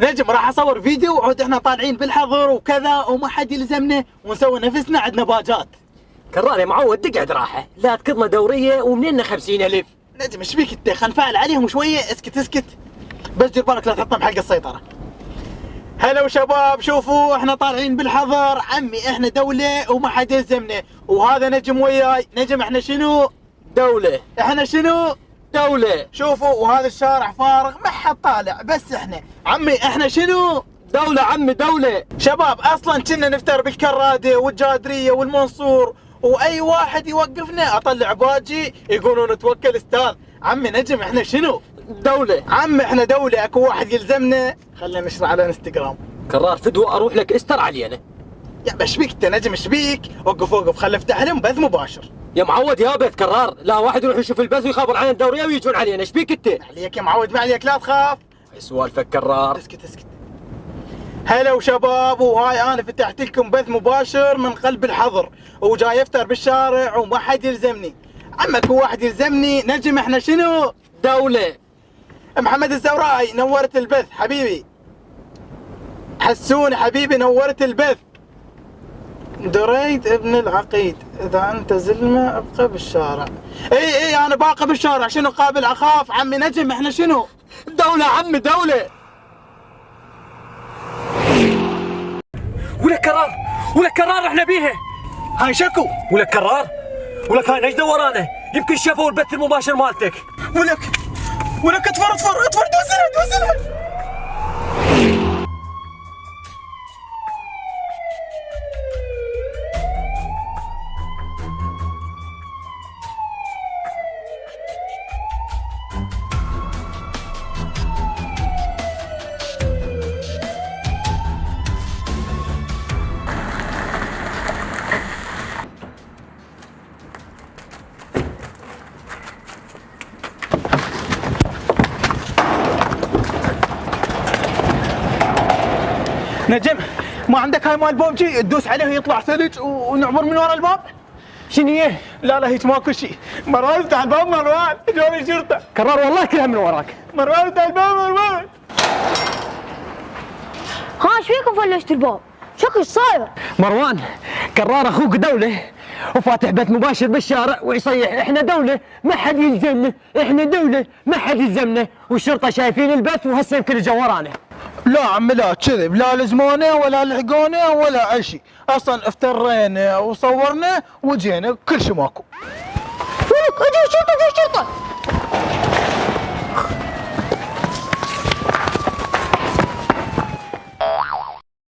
نجم راح اصور فيديو وعود احنا طالعين بالحظر وكذا وما حد يلزمنا ونسوي نفسنا عندنا باجات. كرار يا معود تقعد راحه، لا تقضنا دوريه ومننا 50,000. نجم ايش بيك انت؟ خل نفعل عليهم شويه. اسكت اسكت بس دير بالك لا تحطهم حلقه السيطره. هلا وشباب، شوفوا احنا طالعين بالحظر عمي، احنا دوله وما حد يلزمنا، وهذا نجم وياي. نجم احنا شنو؟ دوله. احنا شنو؟ دوله. شوفوا وهذا الشارع فارغ ما حد طالع، بس احنا عمي احنا شنو؟ دوله عمي دوله. شباب اصلا كنا نفتر بالكراده والجادريه والمنصور، واي واحد يوقفنا اطلع باجي يقولون توكل استاذ. عمي نجم احنا شنو؟ دوله. عمي احنا دوله، اكو واحد يلزمنا خلينا نشر على انستغرام. كرار فدوه اروح لك استر علينا. يا ايش بيك انت نجم؟ ايش بيك؟ وقف وقف خل افتح لهم بث مباشر. يا معود يا بيت كرار، لا واحد يروح يشوف البث ويخبر عن الدوريه ويجون علينا، ايش بيك انت؟ ما عليك يا معود ما عليك، لا تخاف. سوالفك كرار. اسكت اسكت. هلا وشباب، وهاي انا فتحت لكم بث مباشر من قلب الحظر، وجاي افطر بالشارع وما حد يلزمني. عمك هو واحد يلزمني. نجم احنا شنو؟ دوله. محمد الزوراي نورت البث حبيبي. حسوني حبيبي نورت البث. دريد ابن العقيد، اذا انت زلمه ابقى بالشارع. اي انا باقي بالشارع، شنو قابل اخاف؟ عمي نجم احنا شنو؟ دوله عمي دوله. ولك كرار ولك كرار احنا بيها. هاي شكو. ولك كرار ولك هاي نجده ورانا، يمكن شافوا البث المباشر مالتك. ولك اطفر دوسلها. نجم ما عندك هاي مال بوبجي تدوس عليه ويطلع ثلج ونعبر من ورا الباب؟ شنو هي؟ لا هيك ماكو شيء. مروان افتح الباب. مروان جوني الشرطه. كرار والله كلها من وراك. مروان افتح الباب. مروان ها ايش فيكم فلشتوا الباب؟ شكو ايش صاير؟ مروان كرار اخوك دوله وفاتح بث مباشر بالشارع ويصيح احنا دوله ما حد يلزمنا، احنا دوله ما حد يلزمنا، والشرطه شايفين البث وهسه يمكن اجوا ورانا. لا عمي لا كذب، لا لزمونا ولا لحقونا ولا اي شيء، اصلا افترينا وصورنا وجينا كل شيء ماكو. ولك اجوا الشرطه.